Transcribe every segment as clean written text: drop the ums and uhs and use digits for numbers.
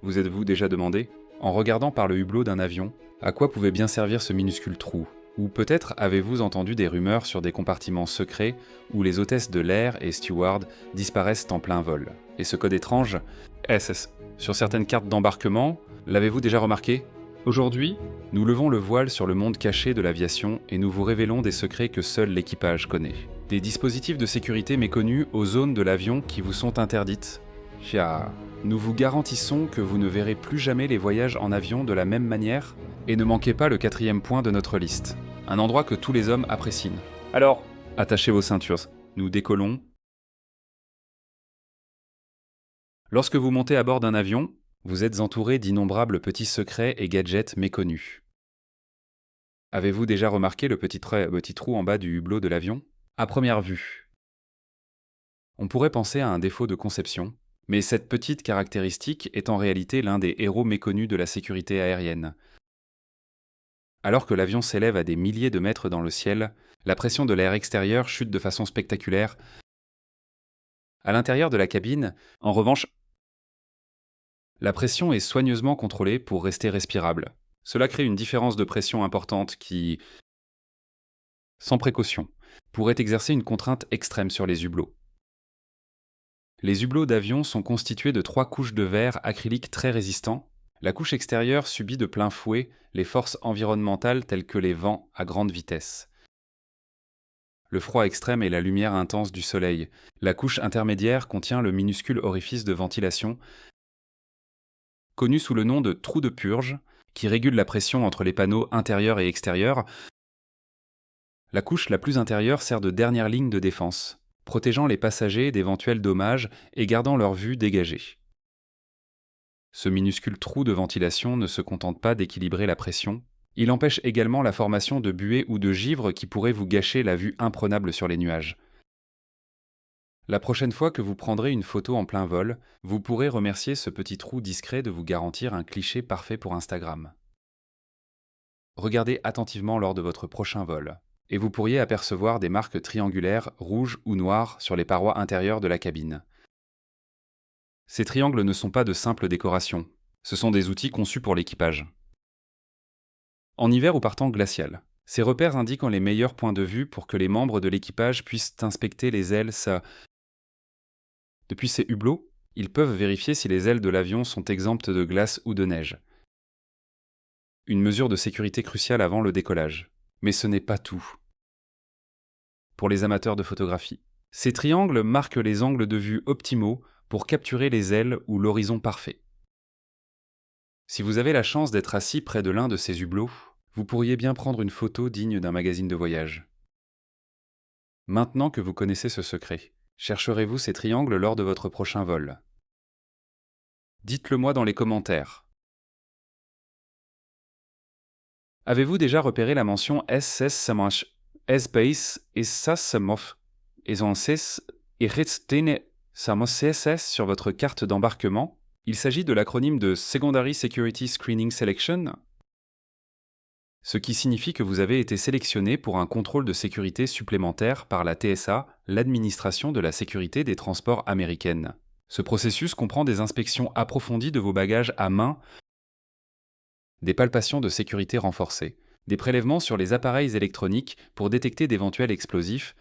Vous êtes-vous déjà demandé, en regardant par le hublot d'un avion, à quoi pouvait bien servir ce minuscule trou? Ou peut-être avez-vous entendu des rumeurs sur des compartiments secrets où les hôtesses de l'air et stewards disparaissent en plein vol. Et ce code étrange, SS, sur certaines cartes d'embarquement, l'avez-vous déjà remarqué? Aujourd'hui, nous levons le voile sur le monde caché de l'aviation et nous vous révélons des secrets que seul l'équipage connaît. Des dispositifs de sécurité méconnus aux zones de l'avion qui vous sont interdites. Chia. Nous vous garantissons que vous ne verrez plus jamais les voyages en avion de la même manière. Et ne manquez pas le 4e point de notre liste, un endroit que tous les hommes apprécient. Alors, attachez vos ceintures, nous décollons. Lorsque vous montez à bord d'un avion, vous êtes entouré d'innombrables petits secrets et gadgets méconnus. Avez-vous déjà remarqué le petit trou en bas du hublot de l'avion? À première vue, on pourrait penser à un défaut de conception, mais cette petite caractéristique est en réalité l'un des héros méconnus de la sécurité aérienne. Alors que l'avion s'élève à des milliers de mètres dans le ciel, la pression de l'air extérieur chute de façon spectaculaire. À l'intérieur de la cabine, en revanche, la pression est soigneusement contrôlée pour rester respirable. Cela crée une différence de pression importante qui, sans précaution, pourrait exercer une contrainte extrême sur les hublots. Les hublots d'avion sont constitués de 3 couches de verre acrylique très résistants. La couche extérieure subit de plein fouet les forces environnementales telles que les vents à grande vitesse, le froid extrême et la lumière intense du soleil. La couche intermédiaire contient le minuscule orifice de ventilation, connu sous le nom de trou de purge, qui régule la pression entre les panneaux intérieurs et extérieurs. La couche la plus intérieure sert de dernière ligne de défense, protégeant les passagers d'éventuels dommages et gardant leur vue dégagée. Ce minuscule trou de ventilation ne se contente pas d'équilibrer la pression, il empêche également la formation de buées ou de givre qui pourraient vous gâcher la vue imprenable sur les nuages. La prochaine fois que vous prendrez une photo en plein vol, vous pourrez remercier ce petit trou discret de vous garantir un cliché parfait pour Instagram. Regardez attentivement lors de votre prochain vol, et vous pourriez apercevoir des marques triangulaires rouges ou noires sur les parois intérieures de la cabine. Ces triangles ne sont pas de simples décorations, ce sont des outils conçus pour l'équipage. En hiver ou par temps glacial, ces repères indiquent les meilleurs points de vue pour que les membres de l'équipage puissent inspecter les ailes. Depuis ces hublots, ils peuvent vérifier si les ailes de l'avion sont exemptes de glace ou de neige. Une mesure de sécurité cruciale avant le décollage. Mais ce n'est pas tout. Pour les amateurs de photographie, ces triangles marquent les angles de vue optimaux pour capturer les ailes ou l'horizon parfait. Si vous avez la chance d'être assis près de l'un de ces hublots, vous pourriez bien prendre une photo digne d'un magazine de voyage. Maintenant que vous connaissez ce secret, chercherez-vous ces triangles lors de votre prochain vol? Dites-le moi dans les commentaires. Avez-vous déjà repéré la mention SS Samash S-Base et Sasamof et en CES et Ritstene Samos CSS sur votre carte d'embarquement? Il s'agit de l'acronyme de Secondary Security Screening Selection, ce qui signifie que vous avez été sélectionné pour un contrôle de sécurité supplémentaire par la TSA, l'administration de la sécurité des transports américaine. Ce processus comprend des inspections approfondies de vos bagages à main, des palpations de sécurité renforcées, des prélèvements sur les appareils électroniques pour détecter d'éventuels explosifs,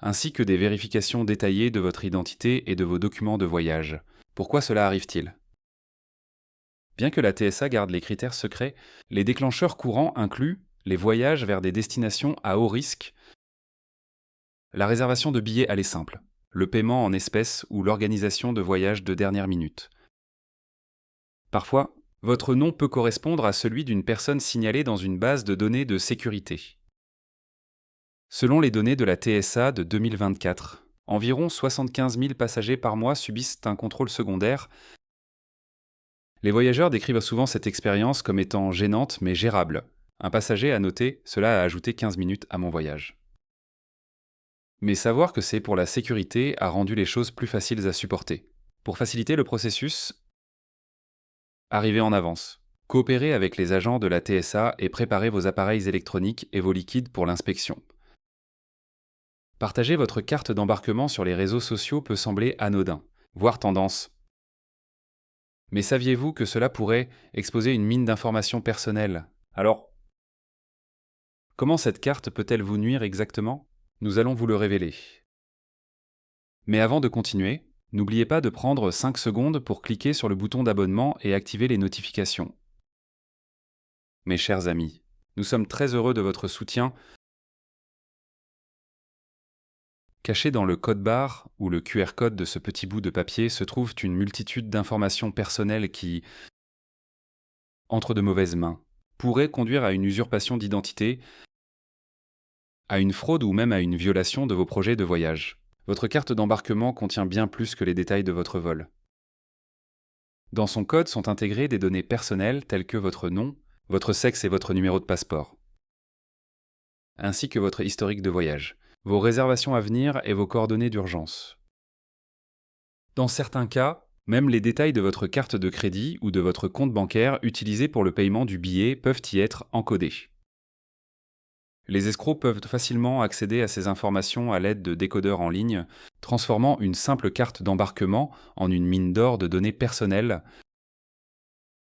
ainsi que des vérifications détaillées de votre identité et de vos documents de voyage. Pourquoi cela arrive-t-il? Bien que la TSA garde les critères secrets, les déclencheurs courants incluent les voyages vers des destinations à haut risque, la réservation de billets aller simple, le paiement en espèces ou l'organisation de voyages de dernière minute. Parfois, votre nom peut correspondre à celui d'une personne signalée dans une base de données de sécurité. Selon les données de la TSA de 2024, environ 75 000 passagers par mois subissent un contrôle secondaire. Les voyageurs décrivent souvent cette expérience comme étant gênante mais gérable. Un passager a noté « Cela a ajouté 15 minutes à mon voyage ». Mais savoir que c'est pour la sécurité a rendu les choses plus faciles à supporter. Pour faciliter le processus, arrivez en avance. Coopérez avec les agents de la TSA et préparez vos appareils électroniques et vos liquides pour l'inspection. Partager votre carte d'embarquement sur les réseaux sociaux peut sembler anodin, voire tendance. Mais saviez-vous que cela pourrait exposer une mine d'informations personnelles? Alors, comment cette carte peut-elle vous nuire exactement? Nous allons vous le révéler. Mais avant de continuer, n'oubliez pas de prendre 5 secondes pour cliquer sur le bouton d'abonnement et activer les notifications. Mes chers amis, nous sommes très heureux de votre soutien. Caché dans le code-barre ou le QR code de ce petit bout de papier se trouve une multitude d'informations personnelles qui, entre de mauvaises mains, pourraient conduire à une usurpation d'identité, à une fraude ou même à une violation de vos projets de voyage. Votre carte d'embarquement contient bien plus que les détails de votre vol. Dans son code sont intégrées des données personnelles telles que votre nom, votre sexe et votre numéro de passeport, ainsi que votre historique de voyage, vos réservations à venir et vos coordonnées d'urgence. Dans certains cas, même les détails de votre carte de crédit ou de votre compte bancaire utilisé pour le paiement du billet peuvent y être encodés. Les escrocs peuvent facilement accéder à ces informations à l'aide de décodeurs en ligne, transformant une simple carte d'embarquement en une mine d'or de données personnelles.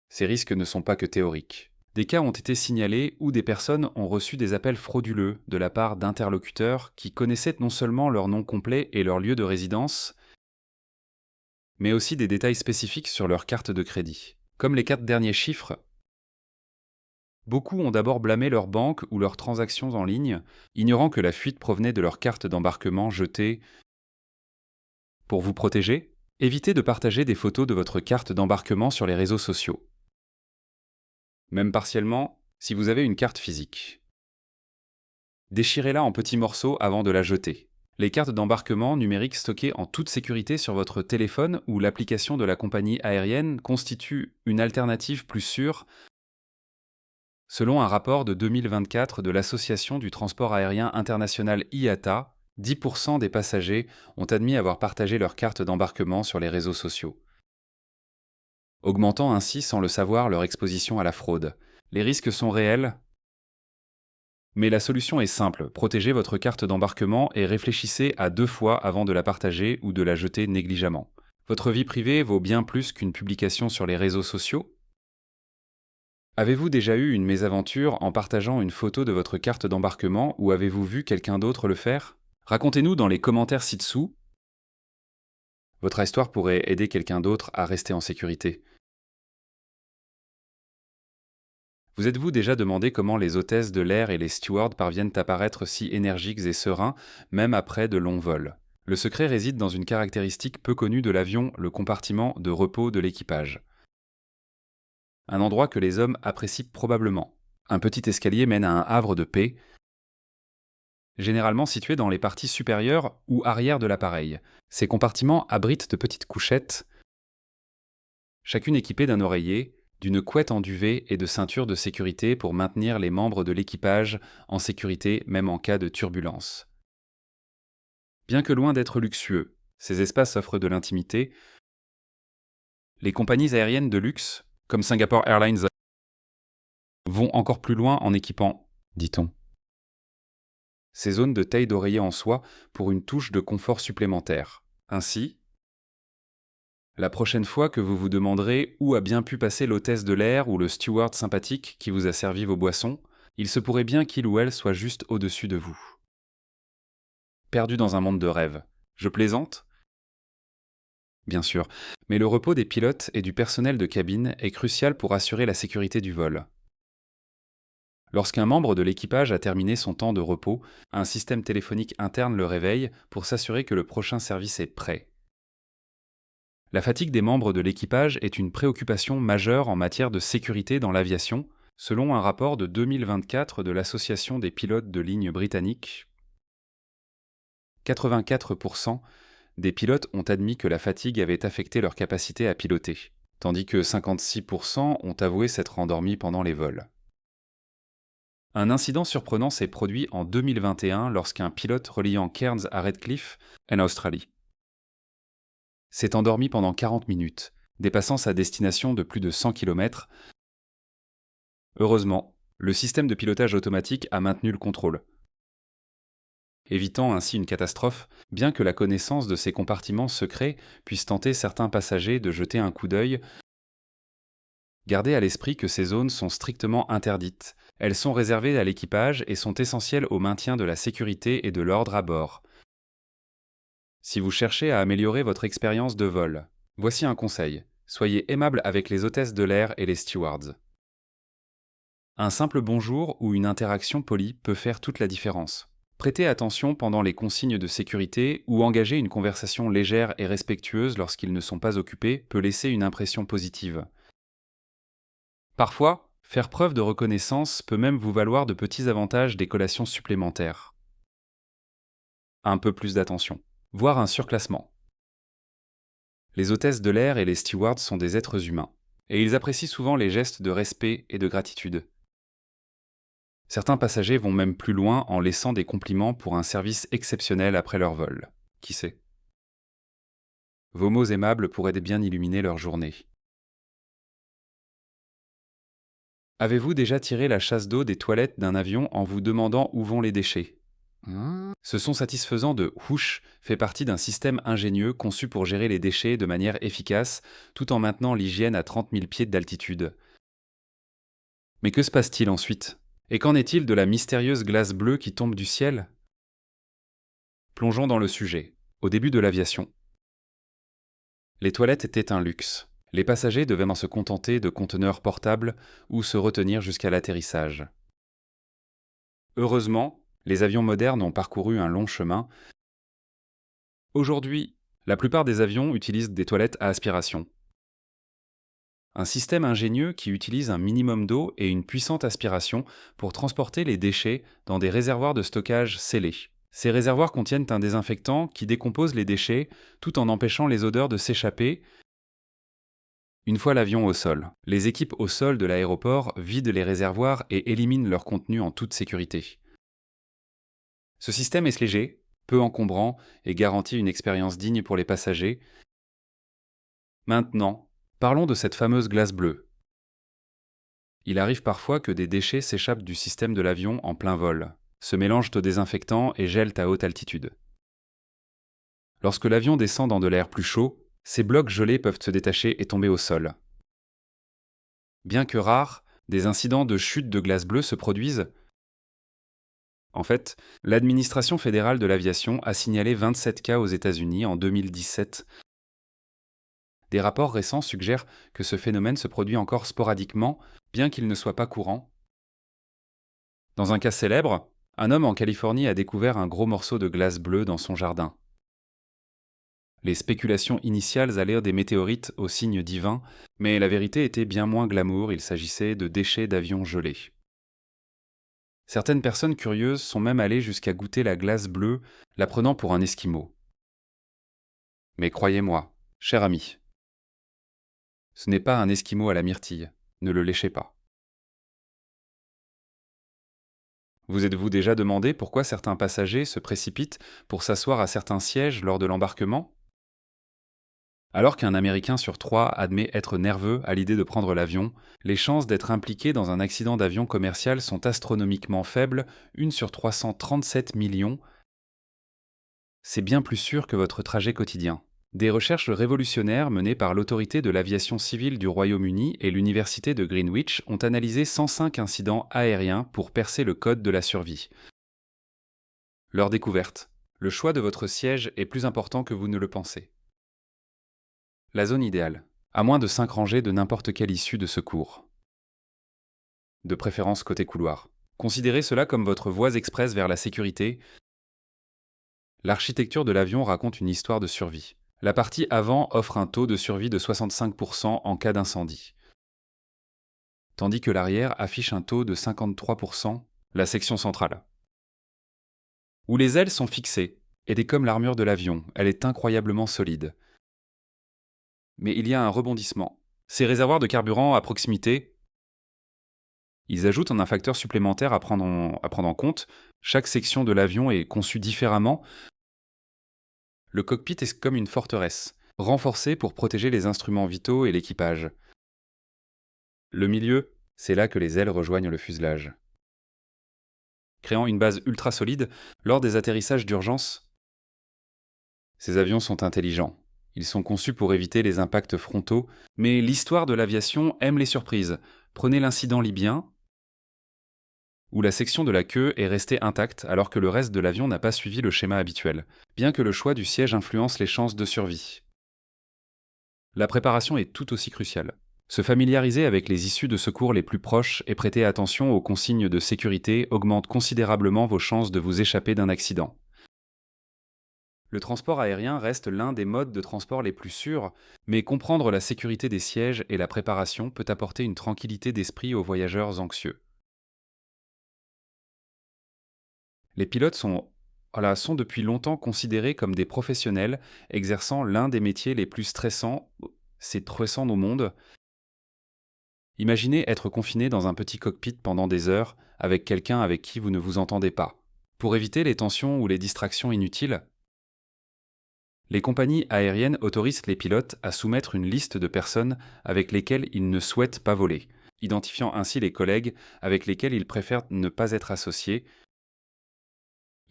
Ces risques ne sont pas que théoriques. Des cas ont été signalés où des personnes ont reçu des appels frauduleux de la part d'interlocuteurs qui connaissaient non seulement leur nom complet et leur lieu de résidence, mais aussi des détails spécifiques sur leur carte de crédit. Comme les 4 derniers chiffres, beaucoup ont d'abord blâmé leur banque ou leurs transactions en ligne, ignorant que la fuite provenait de leur carte d'embarquement jetée. Pour vous protéger, évitez de partager des photos de votre carte d'embarquement sur les réseaux sociaux. Même partiellement, si vous avez une carte physique. Déchirez-la en petits morceaux avant de la jeter. Les cartes d'embarquement numériques stockées en toute sécurité sur votre téléphone ou l'application de la compagnie aérienne constituent une alternative plus sûre. Selon un rapport de 2024 de l'Association du transport aérien international IATA, 10% des passagers ont admis avoir partagé leur carte d'embarquement sur les réseaux sociaux, augmentant ainsi sans le savoir leur exposition à la fraude. Les risques sont réels, mais la solution est simple, protégez votre carte d'embarquement et réfléchissez à 2 fois avant de la partager ou de la jeter négligemment. Votre vie privée vaut bien plus qu'une publication sur les réseaux sociaux. Avez-vous déjà eu une mésaventure en partageant une photo de votre carte d'embarquement ou avez-vous vu quelqu'un d'autre le faire? Racontez-nous dans les commentaires ci-dessous. Votre histoire pourrait aider quelqu'un d'autre à rester en sécurité. Vous êtes-vous déjà demandé comment les hôtesses de l'air et les stewards parviennent à paraître si énergiques et sereins, même après de longs vols? Le secret réside dans une caractéristique peu connue de l'avion, le compartiment de repos de l'équipage. Un endroit que les hommes apprécient probablement. Un petit escalier mène à un havre de paix, généralement situé dans les parties supérieures ou arrière de l'appareil. Ces compartiments abritent de petites couchettes, chacune équipée d'un oreiller, d'une couette en duvet et de ceintures de sécurité pour maintenir les membres de l'équipage en sécurité même en cas de turbulence. Bien que loin d'être luxueux, ces espaces offrent de l'intimité. Les compagnies aériennes de luxe, comme Singapore Airlines, vont encore plus loin en équipant, dit-on, ces zones de taille d'oreiller en soie pour une touche de confort supplémentaire. Ainsi, la prochaine fois que vous vous demanderez où a bien pu passer l'hôtesse de l'air ou le steward sympathique qui vous a servi vos boissons, il se pourrait bien qu'il ou elle soit juste au-dessus de vous. Perdu dans un monde de rêve. Je plaisante? Bien sûr, mais le repos des pilotes et du personnel de cabine est crucial pour assurer la sécurité du vol. Lorsqu'un membre de l'équipage a terminé son temps de repos, un système téléphonique interne le réveille pour s'assurer que le prochain service est prêt. La fatigue des membres de l'équipage est une préoccupation majeure en matière de sécurité dans l'aviation, selon un rapport de 2024 de l'Association des pilotes de ligne britannique. 84% des pilotes ont admis que la fatigue avait affecté leur capacité à piloter, tandis que 56% ont avoué s'être endormis pendant les vols. Un incident surprenant s'est produit en 2021 lorsqu'un pilote reliant Cairns à Redcliffe, en Australie, s'est endormi pendant 40 minutes, dépassant sa destination de plus de 100 km. Heureusement, le système de pilotage automatique a maintenu le contrôle, évitant ainsi une catastrophe, bien que la connaissance de ces compartiments secrets puisse tenter certains passagers de jeter un coup d'œil. Gardez à l'esprit que ces zones sont strictement interdites. Elles sont réservées à l'équipage et sont essentielles au maintien de la sécurité et de l'ordre à bord. Si vous cherchez à améliorer votre expérience de vol, voici un conseil. Soyez aimable avec les hôtesses de l'air et les stewards. Un simple bonjour ou une interaction polie peut faire toute la différence. Prêtez attention pendant les consignes de sécurité ou engager une conversation légère et respectueuse lorsqu'ils ne sont pas occupés peut laisser une impression positive. Parfois, faire preuve de reconnaissance peut même vous valoir de petits avantages des collations supplémentaires. Un peu plus d'attention, voire un surclassement. Les hôtesses de l'air et les stewards sont des êtres humains, et ils apprécient souvent les gestes de respect et de gratitude. Certains passagers vont même plus loin en laissant des compliments pour un service exceptionnel après leur vol. Qui sait? Vos mots aimables pourraient bien illuminer leur journée. Avez-vous déjà tiré la chasse d'eau des toilettes d'un avion en vous demandant où vont les déchets? Ce son satisfaisant de whoosh fait partie d'un système ingénieux conçu pour gérer les déchets de manière efficace, tout en maintenant l'hygiène à 30 000 pieds d'altitude. Mais que se passe-t-il ensuite? Et qu'en est-il de la mystérieuse glace bleue qui tombe du ciel? Plongeons dans le sujet. Au début de l'aviation, les toilettes étaient un luxe. Les passagers devaient en se contenter de conteneurs portables ou se retenir jusqu'à l'atterrissage. Heureusement, les avions modernes ont parcouru un long chemin. Aujourd'hui, la plupart des avions utilisent des toilettes à aspiration. Un système ingénieux qui utilise un minimum d'eau et une puissante aspiration pour transporter les déchets dans des réservoirs de stockage scellés. Ces réservoirs contiennent un désinfectant qui décompose les déchets tout en empêchant les odeurs de s'échapper. Une fois l'avion au sol, les équipes au sol de l'aéroport vident les réservoirs et éliminent leur contenu en toute sécurité. Ce système est léger, peu encombrant et garantit une expérience digne pour les passagers. Maintenant, parlons de cette fameuse glace bleue. Il arrive parfois que des déchets s'échappent du système de l'avion en plein vol, se mélangent au désinfectant et gèlent à haute altitude. Lorsque l'avion descend dans de l'air plus chaud, ces blocs gelés peuvent se détacher et tomber au sol. Bien que rares, des incidents de chute de glace bleue se produisent. En fait, l'administration fédérale de l'aviation a signalé 27 cas aux États-Unis en 2017. Des rapports récents suggèrent que ce phénomène se produit encore sporadiquement, bien qu'il ne soit pas courant. Dans un cas célèbre, un homme en Californie a découvert un gros morceau de glace bleue dans son jardin. Les spéculations initiales allèrent des météorites au signe divin, mais la vérité était bien moins glamour, il s'agissait de déchets d'avions gelés. Certaines personnes curieuses sont même allées jusqu'à goûter la glace bleue, la prenant pour un esquimau. Mais croyez-moi, cher ami, ce n'est pas un esquimau à la myrtille, ne le léchez pas. Vous êtes-vous déjà demandé pourquoi certains passagers se précipitent pour s'asseoir à certains sièges lors de l'embarquement? Alors qu'un Américain sur 3 admet être nerveux à l'idée de prendre l'avion, les chances d'être impliqué dans un accident d'avion commercial sont astronomiquement faibles, 1 sur 337 millions. C'est bien plus sûr que votre trajet quotidien. Des recherches révolutionnaires menées par l'autorité de l'aviation civile du Royaume-Uni et l'université de Greenwich ont analysé 105 incidents aériens pour percer le code de la survie. Leur découverte: le choix de votre siège est plus important que vous ne le pensez. La zone idéale, à moins de 5 rangées de n'importe quelle issue de secours. De préférence côté couloir. Considérez cela comme votre voie express vers la sécurité. L'architecture de l'avion raconte une histoire de survie. La partie avant offre un taux de survie de 65% en cas d'incendie, tandis que l'arrière affiche un taux de 53%, la section centrale. Où les ailes sont fixées, et comme l'armure de l'avion, elle est incroyablement solide. Mais il y a un rebondissement. Ces réservoirs de carburant à proximité, ils ajoutent un facteur supplémentaire à prendre en compte. Chaque section de l'avion est conçue différemment. Le cockpit est comme une forteresse, renforcée pour protéger les instruments vitaux et l'équipage. Le milieu, c'est là que les ailes rejoignent le fuselage. Créant une base ultra solide lors des atterrissages d'urgence. Ces avions sont intelligents. Ils sont conçus pour éviter les impacts frontaux, mais l'histoire de l'aviation aime les surprises. Prenez l'incident libyen, où la section de la queue est restée intacte alors que le reste de l'avion n'a pas suivi le schéma habituel, bien que le choix du siège influence les chances de survie. La préparation est tout aussi cruciale. Se familiariser avec les issues de secours les plus proches et prêter attention aux consignes de sécurité augmente considérablement vos chances de vous échapper d'un accident. Le transport aérien reste l'un des modes de transport les plus sûrs, mais comprendre la sécurité des sièges et la préparation peut apporter une tranquillité d'esprit aux voyageurs anxieux. Les pilotes sont depuis longtemps considérés comme des professionnels exerçant l'un des métiers les plus stressants au monde. Imaginez être confiné dans un petit cockpit pendant des heures avec quelqu'un avec qui vous ne vous entendez pas. Pour éviter les tensions ou les distractions inutiles, les compagnies aériennes autorisent les pilotes à soumettre une liste de personnes avec lesquelles ils ne souhaitent pas voler, identifiant ainsi les collègues avec lesquels ils préfèrent ne pas être associés.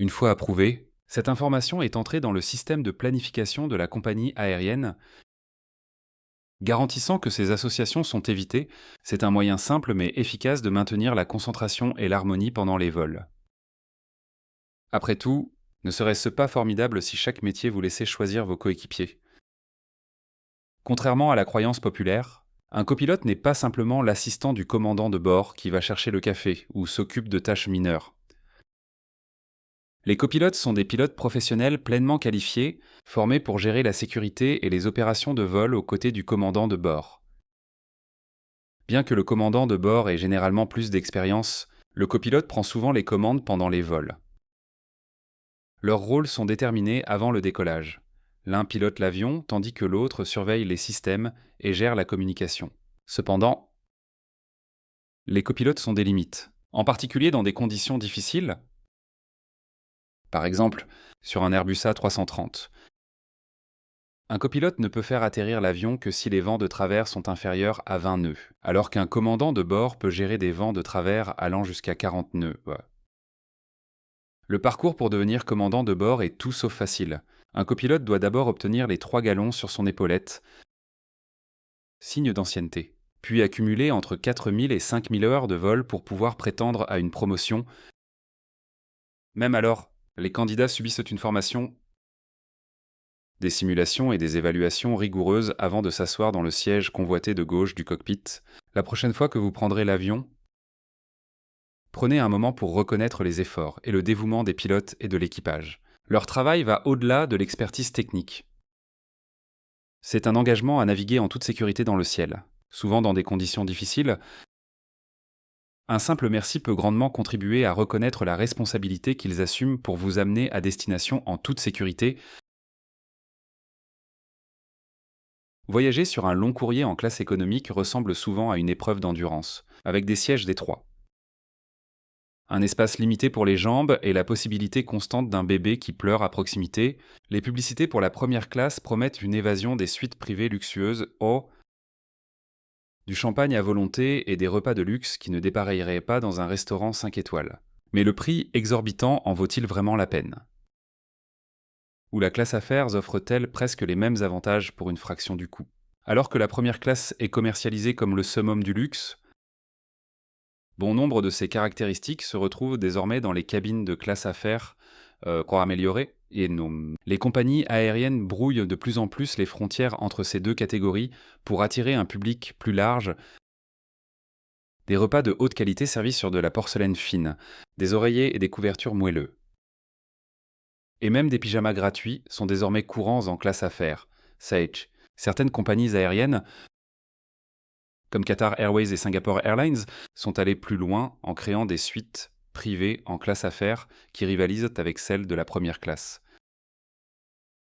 Une fois approuvée, cette information est entrée dans le système de planification de la compagnie aérienne, garantissant que ces associations sont évitées. C'est un moyen simple mais efficace de maintenir la concentration et l'harmonie pendant les vols. Après tout, ne serait-ce pas formidable si chaque métier vous laissait choisir vos coéquipiers? Contrairement à la croyance populaire, un copilote n'est pas simplement l'assistant du commandant de bord qui va chercher le café ou s'occupe de tâches mineures. Les copilotes sont des pilotes professionnels pleinement qualifiés, formés pour gérer la sécurité et les opérations de vol aux côtés du commandant de bord. Bien que le commandant de bord ait généralement plus d'expérience, le copilote prend souvent les commandes pendant les vols. Leurs rôles sont déterminés avant le décollage. L'un pilote l'avion, tandis que l'autre surveille les systèmes et gère la communication. Cependant, les copilotes ont des limites, en particulier dans des conditions difficiles. Par exemple, sur un Airbus A330. Un copilote ne peut faire atterrir l'avion que si les vents de travers sont inférieurs à 20 nœuds, alors qu'un commandant de bord peut gérer des vents de travers allant jusqu'à 40 nœuds. Ouais. Le parcours pour devenir commandant de bord est tout sauf facile. Un copilote doit d'abord obtenir les 3 galons sur son épaulette, signe d'ancienneté, puis accumuler entre 4000 et 5000 heures de vol pour pouvoir prétendre à une promotion. Même alors, les candidats subissent une formation, des simulations et des évaluations rigoureuses avant de s'asseoir dans le siège convoité de gauche du cockpit. La prochaine fois que vous prendrez l'avion, prenez un moment pour reconnaître les efforts et le dévouement des pilotes et de l'équipage. Leur travail va au-delà de l'expertise technique. C'est un engagement à naviguer en toute sécurité dans le ciel, souvent dans des conditions difficiles. Un simple merci peut grandement contribuer à reconnaître la responsabilité qu'ils assument pour vous amener à destination en toute sécurité. Voyager sur un long courrier en classe économique ressemble souvent à une épreuve d'endurance, avec des sièges d'étroits. Un espace limité pour les jambes et la possibilité constante d'un bébé qui pleure à proximité, les publicités pour la première classe promettent une évasion des suites privées luxueuses, du champagne à volonté et des repas de luxe qui ne dépareilleraient pas dans un restaurant 5 étoiles. Mais le prix exorbitant en vaut-il vraiment la peine? Ou la classe affaires offre-t-elle presque les mêmes avantages pour une fraction du coût? Alors que la première classe est commercialisée comme le summum du luxe, bon nombre de ces caractéristiques se retrouvent désormais dans les cabines de classe affaires améliorées, et les compagnies aériennes brouillent de plus en plus les frontières entre ces deux catégories pour attirer un public plus large. Des repas de haute qualité servis sur de la porcelaine fine, des oreillers et des couvertures moelleux. Et même des pyjamas gratuits sont désormais courants en classe affaires. Sage. Certaines compagnies aériennes, comme Qatar Airways et Singapore Airlines, sont allées plus loin en créant des suites privées en classe affaires qui rivalisent avec celles de la première classe.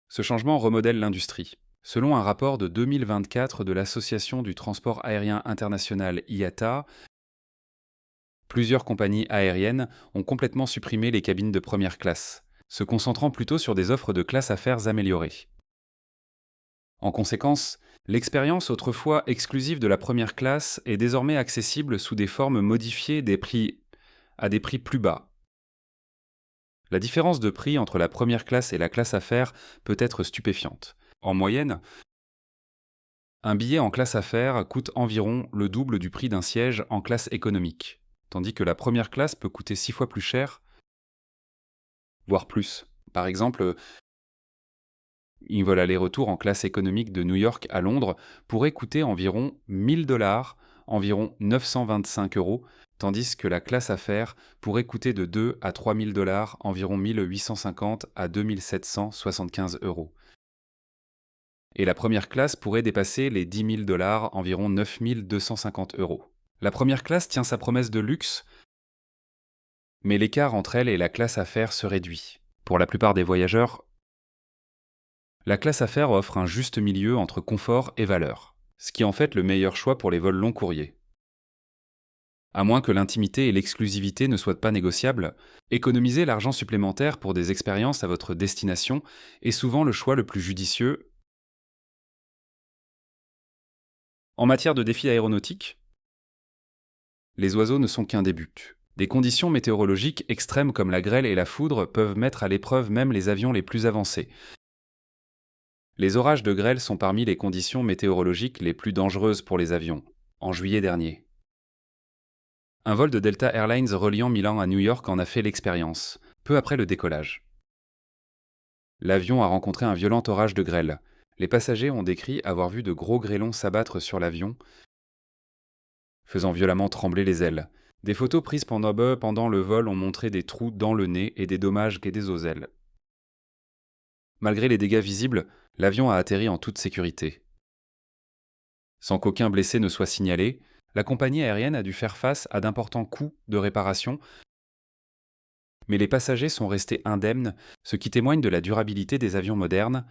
Ce changement remodèle l'industrie. Selon un rapport de 2024 de l'Association du transport aérien international IATA, plusieurs compagnies aériennes ont complètement supprimé les cabines de première classe, se concentrant plutôt sur des offres de classe affaires améliorées. En conséquence, l'expérience autrefois exclusive de la première classe est désormais accessible sous des formes modifiées à des prix plus bas. La différence de prix entre la première classe et la classe affaires peut être stupéfiante. En moyenne, un billet en classe affaires coûte environ le double du prix d'un siège en classe économique, tandis que la première classe peut coûter 6 fois plus cher, voire plus. Par exemple, un vol aller-retour en classe économique de New York à Londres pourrait coûter environ 1000 $, environ 925 euros, tandis que la classe affaires pourrait coûter de 2 à 3000 $, environ 1850 à 2775 euros. Et la première classe pourrait dépasser les 10 000 $, environ 9250 euros. La première classe tient sa promesse de luxe, mais l'écart entre elle et la classe affaires se réduit. Pour la plupart des voyageurs, la classe affaires offre un juste milieu entre confort et valeur, ce qui est en fait le meilleur choix pour les vols long courriers. À moins que l'intimité et l'exclusivité ne soient pas négociables, économiser l'argent supplémentaire pour des expériences à votre destination est souvent le choix le plus judicieux. En matière de défis aéronautiques, les oiseaux ne sont qu'un début. Des conditions météorologiques extrêmes comme la grêle et la foudre peuvent mettre à l'épreuve même les avions les plus avancés. Les orages de grêle sont parmi les conditions météorologiques les plus dangereuses pour les avions, en juillet dernier. Un vol de Delta Airlines reliant Milan à New York en a fait l'expérience, peu après le décollage. L'avion a rencontré un violent orage de grêle. Les passagers ont décrit avoir vu de gros grêlons s'abattre sur l'avion, faisant violemment trembler les ailes. Des photos prises pendant le vol ont montré des trous dans le nez et des dommages des aux ailes. Malgré les dégâts visibles, l'avion a atterri en toute sécurité. Sans qu'aucun blessé ne soit signalé, la compagnie aérienne a dû faire face à d'importants coûts de réparation, mais les passagers sont restés indemnes, ce qui témoigne de la durabilité des avions modernes.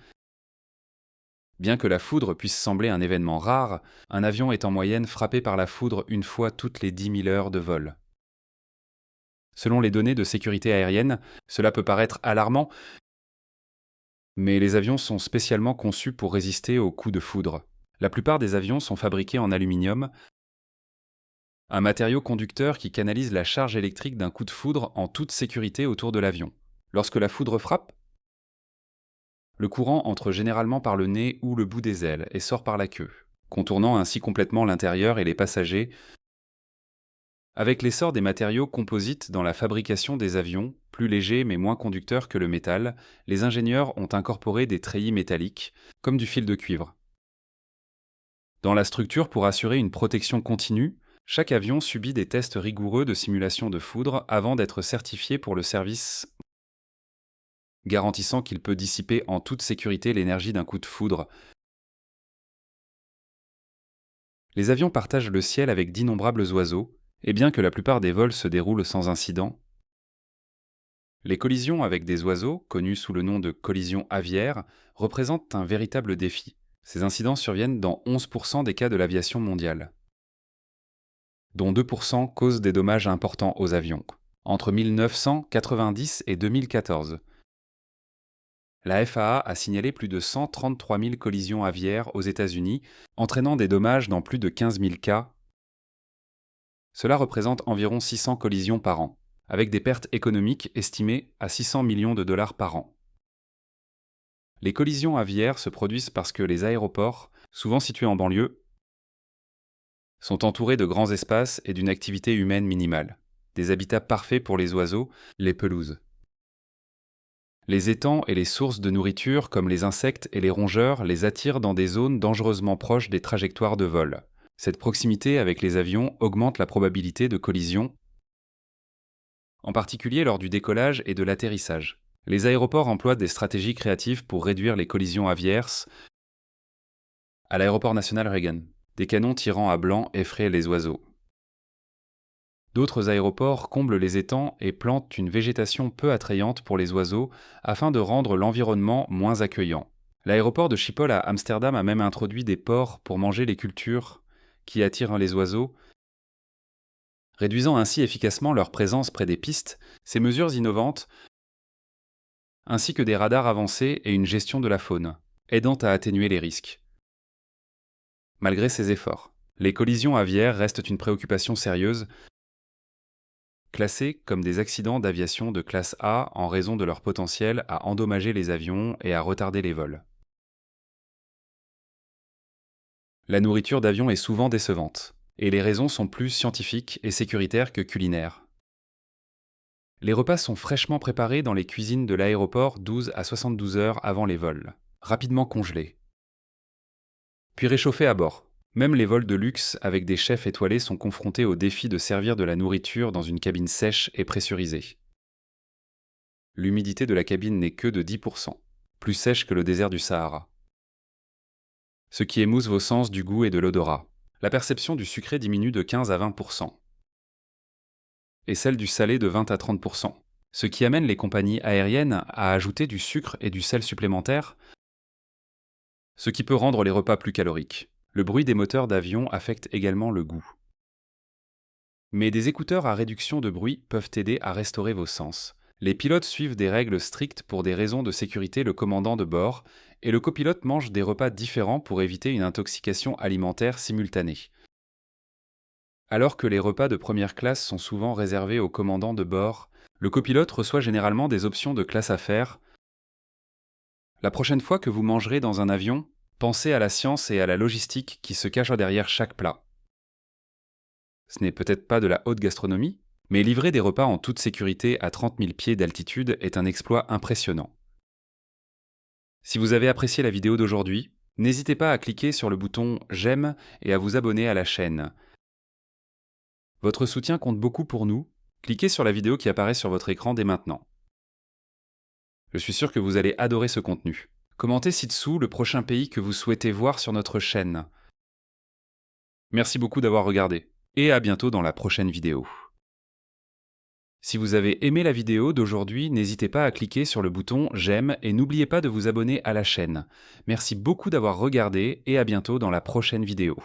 Bien que la foudre puisse sembler un événement rare, un avion est en moyenne frappé par la foudre une fois toutes les 10 000 heures de vol. Selon les données de sécurité aérienne, cela peut paraître alarmant, mais les avions sont spécialement conçus pour résister aux coups de foudre. La plupart des avions sont fabriqués en aluminium, un matériau conducteur qui canalise la charge électrique d'un coup de foudre en toute sécurité autour de l'avion. Lorsque la foudre frappe, le courant entre généralement par le nez ou le bout des ailes et sort par la queue, contournant ainsi complètement l'intérieur et les passagers. Avec l'essor des matériaux composites dans la fabrication des avions, plus légers mais moins conducteurs que le métal, les ingénieurs ont incorporé des treillis métalliques, comme du fil de cuivre. Dans la structure, pour assurer une protection continue, chaque avion subit des tests rigoureux de simulation de foudre avant d'être certifié pour le service, garantissant qu'il peut dissiper en toute sécurité l'énergie d'un coup de foudre. Les avions partagent le ciel avec d'innombrables oiseaux, et bien que la plupart des vols se déroulent sans incident, les collisions avec des oiseaux, connues sous le nom de collisions aviaires, représentent un véritable défi. Ces incidents surviennent dans 11% des cas de l'aviation mondiale, dont 2% causent des dommages importants aux avions. Entre 1990 et 2014, la FAA a signalé plus de 133 000 collisions aviaires aux États-Unis, entraînant des dommages dans plus de 15 000 cas. Cela représente environ 600 collisions par an, avec des pertes économiques estimées à 600 millions de dollars par an. Les collisions aviaires se produisent parce que les aéroports, souvent situés en banlieue, sont entourés de grands espaces et d'une activité humaine minimale, des habitats parfaits pour les oiseaux, les pelouses. Les étangs et les sources de nourriture, comme les insectes et les rongeurs, les attirent dans des zones dangereusement proches des trajectoires de vol. Cette proximité avec les avions augmente la probabilité de collision, en particulier lors du décollage et de l'atterrissage. Les aéroports emploient des stratégies créatives pour réduire les collisions aviaires. À l'aéroport national Reagan, des canons tirant à blanc effraient les oiseaux. D'autres aéroports comblent les étangs et plantent une végétation peu attrayante pour les oiseaux afin de rendre l'environnement moins accueillant. L'aéroport de Schiphol à Amsterdam a même introduit des porcs pour manger les cultures qui attirent les oiseaux, réduisant ainsi efficacement leur présence près des pistes. Ces mesures innovantes, ainsi que des radars avancés et une gestion de la faune, aidant à atténuer les risques. Malgré ces efforts, les collisions aviaires restent une préoccupation sérieuse, classés comme des accidents d'aviation de classe A en raison de leur potentiel à endommager les avions et à retarder les vols. La nourriture d'avion est souvent décevante, et les raisons sont plus scientifiques et sécuritaires que culinaires. Les repas sont fraîchement préparés dans les cuisines de l'aéroport 12 à 72 heures avant les vols, rapidement congelés, puis réchauffés à bord. Même les vols de luxe avec des chefs étoilés sont confrontés au défi de servir de la nourriture dans une cabine sèche et pressurisée. L'humidité de la cabine n'est que de 10%, plus sèche que le désert du Sahara, ce qui émousse vos sens du goût et de l'odorat. La perception du sucré diminue de 15 à 20%, et celle du salé de 20 à 30%, ce qui amène les compagnies aériennes à ajouter du sucre et du sel supplémentaires, ce qui peut rendre les repas plus caloriques. Le bruit des moteurs d'avion affecte également le goût. Mais des écouteurs à réduction de bruit peuvent aider à restaurer vos sens. Les pilotes suivent des règles strictes pour des raisons de sécurité le commandant de bord, et le copilote mange des repas différents pour éviter une intoxication alimentaire simultanée. Alors que les repas de première classe sont souvent réservés au commandant de bord, le copilote reçoit généralement des options de classe affaires. La prochaine fois que vous mangerez dans un avion, pensez à la science et à la logistique qui se cachent derrière chaque plat. Ce n'est peut-être pas de la haute gastronomie, mais livrer des repas en toute sécurité à 30 000 pieds d'altitude est un exploit impressionnant. Si vous avez apprécié la vidéo d'aujourd'hui, n'hésitez pas à cliquer sur le bouton « J'aime » et à vous abonner à la chaîne. Votre soutien compte beaucoup pour nous. Cliquez sur la vidéo qui apparaît sur votre écran dès maintenant. Je suis sûr que vous allez adorer ce contenu. Commentez ci-dessous le prochain pays que vous souhaitez voir sur notre chaîne. Merci beaucoup d'avoir regardé, et à bientôt dans la prochaine vidéo. Si vous avez aimé la vidéo d'aujourd'hui, n'hésitez pas à cliquer sur le bouton « J'aime » et n'oubliez pas de vous abonner à la chaîne. Merci beaucoup d'avoir regardé et à bientôt dans la prochaine vidéo.